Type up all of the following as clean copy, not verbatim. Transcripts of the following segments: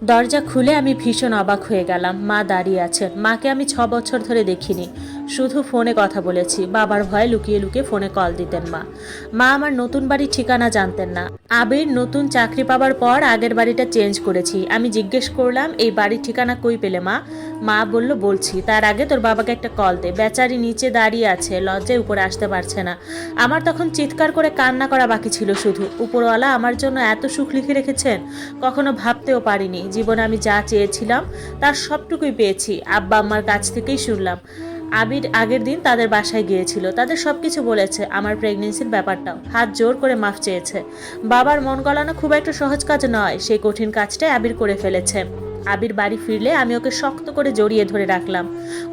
দরজা খুলে আমি ভীষণ অবাক হয়ে গেলাম। মা দাঁড়িয়ে আছেন। মাকে আমি 6 বছর ধরে দেখিনি, শুধু ফোনে কথা বলেছি। বাবার ভয়ে লুকিয়ে লুকিয়ে ফোনে কল দিতেন মা। মা আমার নতুন বাড়ির ঠিকানা জানতেন না। আবির নতুন চাকরি পাবার পর আগের বাড়িটা চেঞ্জ করেছি। আমি জিজ্ঞেস করলাম, এই বাড়ির ঠিকানা কই পেলে মা? মা বলল, বলছি, তার আগে তোর বাবাকে একটা কল দে। বেচারি নিচে দাঁড়িয়ে আছে, লজ্জায় উপরে আসতে পারছে না। আমার তখন চিৎকার করে কান্না করা বাকি ছিল শুধু। উপরওয়ালা আমার জন্য এত সুখ লিখে রেখেছেন, কখনো ভাবতেও পারিনি। জীবনে আমি যা চেয়েছিলাম তার সবটুকুই পেয়েছি। আব্বা আম্মার কাছ থেকেই শুনলাম আবির আগের দিন তাদের বাসায় গিয়েছিল, তাদের সবকিছু বলেছে, আমার প্রেগনেন্সির ব্যাপারটাও। হাত জোর করে মাফ চেয়েছে। বাবার মন গলানো খুব একটা সহজ কাজ নয়, সেই কঠিন কাজটাই আবির করে ফেলেছে। আবির বাড়ি ফিরলে আমি ওকে শক্ত করে জড়িয়ে ধরে রাখলাম।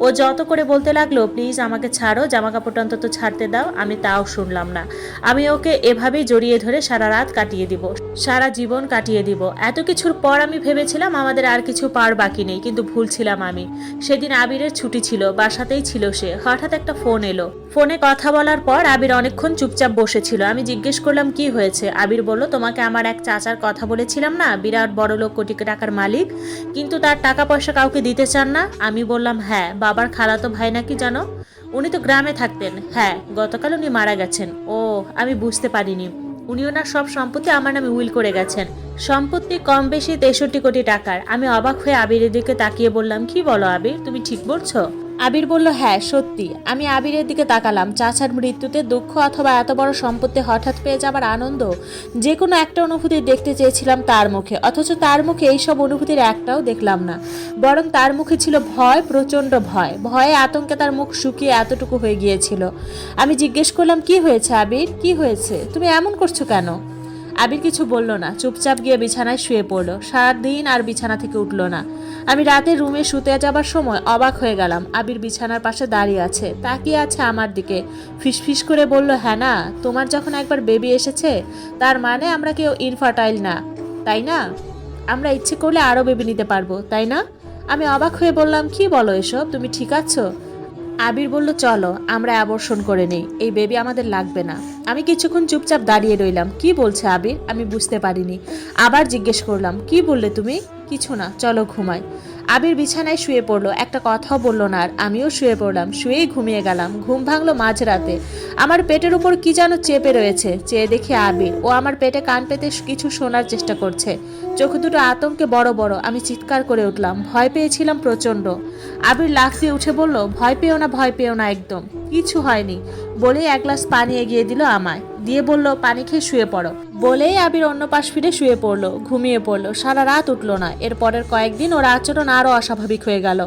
ও যত করে বলতে লাগলো, প্লিজ আমাকে ছাড়ো, জামা কাপড়টা অন্তত ছাড়তে দাও। আমি তাও শুনলাম না। আমি ওকে এভাবেই জড়িয়ে ধরে সারা রাত কাটিয়ে দিব, সারা জীবন কাটিয়ে দিব। এত কিছুর পর আমি ভেবেছিলাম আমাদের আর কিছু পার বাকি নেই, কিন্তু ভুল ছিলাম আমি। সেদিন আবিরের ছুটি ছিল, বাসাতেই ছিল সে। হঠাৎ একটা ফোন এলো। ফোনে কথা বলার পর আবির অনেকক্ষণ চুপচাপ বসেছিল। আমি জিজ্ঞেস করলাম, কি হয়েছে? আবির বলল, তোমাকে আমার এক চাচার কথা বলেছিলাম না, বিরাট বড় লোক, কোটি টাকার মালিক, কিন্তু তার টাকা পয়সা কাউকে দিতে চান না। আমি বললাম, হ্যাঁ। বাবার খালাতো ভাই নাকি জানো? উনি তো গ্রামে থাকতেন। হ্যাঁ, গতকাল উনি মারা গেছেন। ও, আমি বুঝতে পারিনি। উনি ওনার সব সম্পত্তি আমার নামে উইল করে গেছেন। সম্পত্তি কম বেশি 63 কোটি টাকার। আমি অবাক হয়ে আবিরের দিকে তাকিয়ে বললাম, কি বলো আবির, তুমি ঠিক বলছো? আবির বলল, হ্যাঁ সত্যি। আমি আবিরের দিকে তাকালাম। চাচার মৃত্যুতে দুঃখ অথবা এত বড় সম্পত্তি হঠাৎ পেয়ে যাবার আনন্দ, যে কোনো একটা অনুভূতি দেখতে চেয়েছিলাম তার মুখে, অথচ তার মুখে এইসব অনুভূতির একটাও দেখলাম না। বরং তার মুখে ছিল ভয়, প্রচণ্ড ভয়। ভয়ে আতঙ্কে তার মুখ শুকিয়ে এতটুকু হয়ে গিয়েছিল। আমি জিজ্ঞেস করলাম, কি হয়েছে আবির, কি হয়েছে? তুমি এমন করছো কেন? আবির কিছু বলল না, চুপচাপ গিয়ে বিছানায় শুয়ে পড়লো। সারাদিন আর বিছানা থেকে উঠলো না। আমি রাতে রুমে শুতে যাবার সময় অবাক হয়ে গেলাম। আবির বিছানার পাশে দাঁড়িয়ে আছে, তাকিয়ে আছে আমার দিকে। ফিসফিস করে বলল, হ্যাঁ না, তোমার যখন একবার বেবি এসেছে, তার মানে আমরা কেউ ইনফার্টাইল না, তাই না? আমরা ইচ্ছে করলে আরও বেবি নিতে পারবো, তাই না? আমি অবাক হয়ে বললাম, কি বলো এসব, তুমি ঠিক আছো? আবির বলল, চলো আমরা অ্যাবর্শন করে নেই, এই বেবি আমাদের লাগবে না। আমি কিছুক্ষণ চুপচাপ দাঁড়িয়ে রইলাম। কি বলছে আবির? আমি বুঝতে পারিনি। আবার জিজ্ঞেস করলাম, কি বললে তুমি? কিছু না, চলো ঘুমাই। আবির বিছানায় শুয়ে পড়লো, একটা কথাও বললো না। আর আমিও শুয়ে পড়লাম, শুয়েই ঘুমিয়ে গেলাম। ঘুম ভাঙলো মাঝরাতে। আমার পেটের উপর কি যেন চেপে রয়েছে। চেয়ে দেখি আবির। ও আমার পেটে কান পেতে কিছু শোনার চেষ্টা করছে। চোখ দুটো আতঙ্কে বড় বড়। আমি চিৎকার করে উঠলাম, ভয় পেয়েছিলাম প্রচণ্ড। আবির লাফ দিয়ে উঠে বলল, ভয় পেও না, ভয় পেও না, একদম কিছু হয়নি। বলেই এক গ্লাস পানি এগিয়ে দিল আমায়, দিয়ে বলল, পানি খেয়ে শুয়ে পড়ো। বলেই আবির অন্য পাশ ফিরে শুয়ে পড়লো, ঘুমিয়ে পড়লো। সারা রাত উঠলো না। এরপরের কয়েকদিন ওর আচরণ আরও অস্বাভাবিক হয়ে গেল।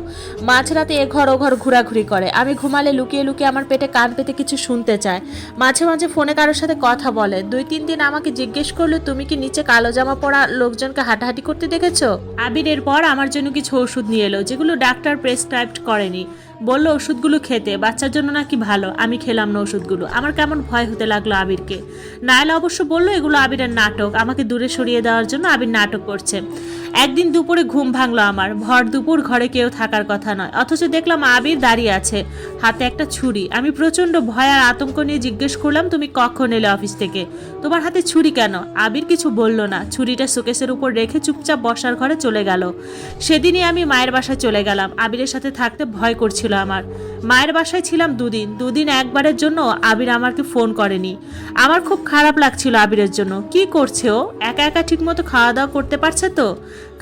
মাঝরাতে এঘর ওঘর ঘোরাঘুরি করে। আমি ঘুমালে লুকিয়ে লুকিয়ে আমার পেটে কান পেতে কিছু শুনতে চায়। মাঝে মাঝে ফোনে কারোর সাথে কথা বলে। 2-3 দিন আমাকে জিজ্ঞেস করলো, তুমি কি নিচে কালো জামা পরা লোকজনকে হাঁটাহাঁটি করতে দেখেছো? আবির এরপর আমার জন্য কিছু ওষুধ নিয়ে এলো, যেগুলো ডাক্তার প্রেসক্রাইবড করেনি। বললো ওষুধগুলো খেতে, বাচ্চার জন্য নাকি ভালো। আমি খেলাম না ওষুধগুলো। আমার কেমন ভয় হতে লাগলো আবিরকে। নাইলা অবশ্য বললো এগুলো আবিরের নাটক, আমাকে দূরে সরিয়ে দেওয়ার জন্য আবির নাটক করছে। একদিন দুপুরে ঘুম ভাঙলো আমার। ভর দুপুর, ঘরে কেউ থাকার কথা নয়, অথচ দেখলাম আবির দাঁড়িয়ে আছে, হাতে একটা ছুরি। আমি প্রচন্ড ভয় আর আতঙ্ক নিয়ে জিজ্ঞেস করলাম, তুমি কখন এলে অফিস থেকে? তোমার হাতে ছুরি কেন? আবির কিছু বলল না। ছুরিটা শোকেসের উপর রেখে চুপচাপ বসার ঘরে চলে গেল। সেদিনই আমি মায়ের বাসায় চলে গেলাম। আবিরের সাথে থাকতে ভয় করছিল আমার। মায়ের বাসায় ছিলাম 2 দিন। 2 দিন একবারের জন্য আবির আমাকে ফোন করেনি। আমার খুব খারাপ লাগছিল আবিরের জন্য। কি করছে ও? একা একা ঠিক মতো খাওয়া দাওয়া করতে পারছে তো?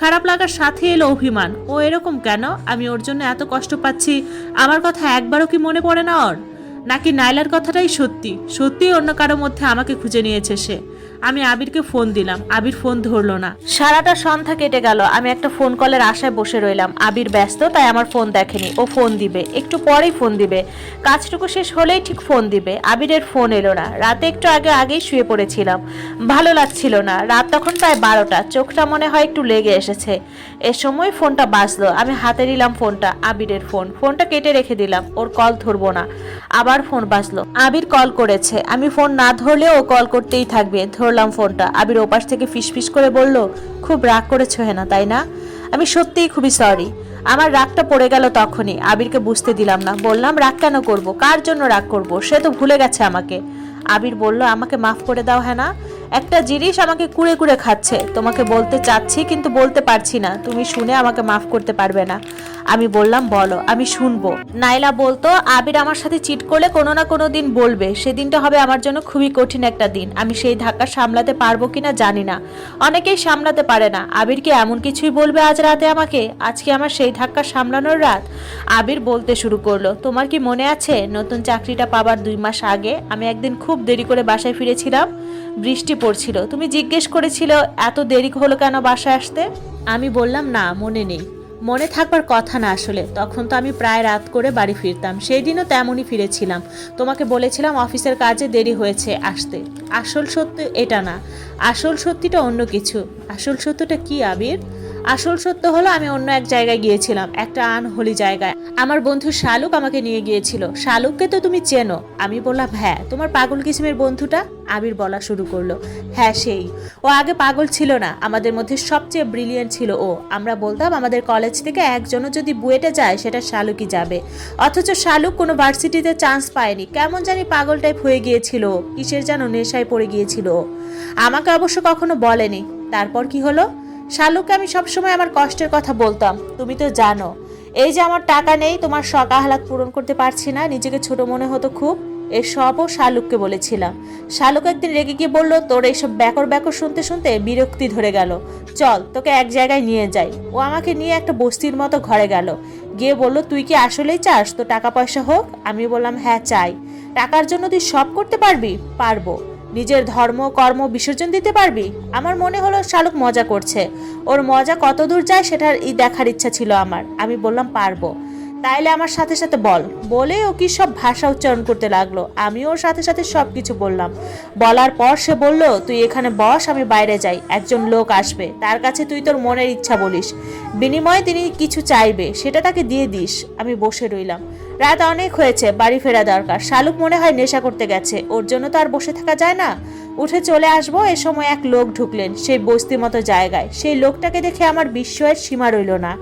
খারাপ লাগার সাথে এলো অভিমান। ও এরকম কেন? আমি ওর জন্য এত কষ্ট পাচ্ছি, আমার কথা একবারও কি মনে পড়ে না ওর? নাকি নাইলার কথাটাই সত্যি? সত্যিই অন্য কারো মধ্যে আমাকে খুঁজে নিয়েছে সে? আমি আবিরকে ফোন দিলাম, আবির ফোন ধরলো না। সারাটা সন্ধ্যা কেটে গেল। আমি একটা ফোন কলের আশায় বসে রইলাম। আবির ব্যস্ত, তাই আমার ফোন দেখেনি। ও ফোন দিবে, একটু পরেই ফোন দিবে, কাজটুকু শেষ হলেই ঠিক ফোন দিবে। আবিরের ফোন এলো না। রাতে একটু আগেই শুয়ে পড়েছিলাম, ভালো লাগছিল না। রাত তখন প্রায় 12টা। চোখটা মনে হয় একটু লেগে এসেছে। এ সময় ফোনটা বাজলো। আমি হাতে নিলাম ফোনটা, আবিরের ফোন। ফোনটা কেটে রেখে দিলাম, ওর কল ধরবো না। আবার ফোন বাজলো। আবির কল করেছে। আমি ফোন না ধরলেও ও কল করতেই থাকবে। ধরলাম ফোনটা। আবির ওপাশ থেকে ফিসফিস করে বলল, খুব রাগ করেছো হেনা, তাই না? আমি সত্যিই খুবই সরি। আমার রাগটা পড়ে গেল তখনই। আবিরকে বুঝতে দিলাম না। বললাম, রাগ কেন করব? কার জন্য রাগ করব? সে তো ভুলে গেছে আমাকে। আবির বলল, আমাকে মাফ করে দাও হেনা। একটা জিনিস আমাকে কুড়ে কুড়ে খাচ্ছে। তোমাকে বলতে চাচ্ছি কিন্তু বলতে পারছি না, তুমি শুনে আমাকে মাফ করতে পারবে না। আমি বললাম বলো, আমি শুনবো। নাইলা বলতো আবির আমার সাথে চিট করলে কোনো না কোনো দিন বলবে, সেদিনটা হবে আমার জন্য খুবই কঠিন একটা দিন। আমি সেই ধাক্কা সামলাতে পারবো কিনা জানি না, অনেকেই সামলাতে পারে না। আবির কি এমন কিছুই বলবে আজ রাতে আমাকে? আজকে আমার সেই ধাক্কা সামলানোর রাত। আবির বলতে শুরু করলো, তোমার কি মনে আছে নতুন চাকরিটা পাবার 2 মাস আগে আমি একদিন খুব দেরি করে বাসায় ফিরেছিলাম, বৃষ্টি পড়ছিল, তুমি জিজ্ঞেস করেছিল এত দেরি হলো কেন বাসায় আসতে? আমি বললাম না, মনে নেই। মনে থাকবার কথা না আসলে, তখন তো আমি প্রায় রাত করে বাড়ি ফিরতাম। সেই দিনও তেমনই ফিরেছিলাম। তোমাকে বলেছিলাম অফিসের কাজে দেরি হয়েছে আসতে। আসল সত্য এটা না, আসল সত্যিটা অন্য কিছু। আসল সত্যটা কি আবির? আসল সত্য হলো আমি অন্য এক জায়গায় গিয়েছিলাম, একটা আনহোলি জায়গায়। আমার বন্ধু শালুক আমাকে নিয়ে গিয়েছিল। শালুককে তো তুমি চেনো? আমি বললাম হ্যাঁ। তোমার পাগল কিসিমের বন্ধুটা? আবির বলা শুরু করলো, হ্যাঁ সেই। ও আগে পাগল ছিল না, আমাদের মধ্যে সবচেয়ে ব্রিলিয়েন্ট ছিল ও। আমরা বলতাম আমাদের কলেজ থেকে একজনও যদি বুয়েটে যায় সেটা শালুকই যাবে। অথচ শালুক কোনো ভার্সিটিতে চান্স পায়নি, কেমন জানি পাগল টাইপ হয়ে গিয়েছিল, কিসের যেন নেশায় পড়ে গিয়েছিল। আমাকে অবশ্য কখনো বলেনি। তারপর কি হলো? শালুককে আমি সবসময় আমার কষ্টের কথা বলতাম। তুমি তো জানো এই যে আমার টাকা নেই, তোমার শখ আহ্লাদ পূরণ করতে পারছি না, নিজেকে ছোট মনে হতো খুব। এসবও শালুককে বলেছিলাম। শালুক একদিন রেগে গিয়ে বললো, তোর এইসব ব্যাকর ব্যাকর শুনতে শুনতে বিরক্তি ধরে গেল, চল তোকে এক জায়গায় নিয়ে যাই। ও আমাকে নিয়ে একটা বস্তির মতো ঘরে গেল। গিয়ে বলল, তুই কি আসলেই চাস তো টাকা পয়সা হোক? আমি বললাম হ্যাঁ চাই। টাকার জন্য তুই সব করতে পারবি? পারবো। নিজের ধর্ম কর্ম বিসর্জন দিতে পারবি? আমার মনে হলো শালুক মজা করছে। ওর মজা কত দূর যায় সেটার দেখার ইচ্ছা ছিল আমার। আমি বললাম পারবো। তাইলে আমার সাথে সাথে বল। বলে ও কি সব ভাষা উচ্চারণ করতে লাগলো। আমি ওর সাথে সাথে সব কিছু বললাম। বলার পর সে বলল, তুই এখানে বস, আমি বাইরে যাই, একজন লোক আসবে, তার কাছে তুই তোর মনের ইচ্ছা বলিস, বিনিময়ে তিনি কিছু চাইবে, সেটা তাকে দিয়ে দিস। আমি বসে রইলাম। রাত অনেক হয়েছে, বাড়ি ফেরা দরকার। শালুক মনে হয় নেশা করতে গেছে, ওর জন্য তো আর বসে থাকা যায় না। উঠে চলে আসবো। এ সময় এক লোক ঢুকলেন সেই বস্তির মতো জায়গায়। সেই লোকটাকে দেখে আমার বিস্ময়ের সীমা রইল না।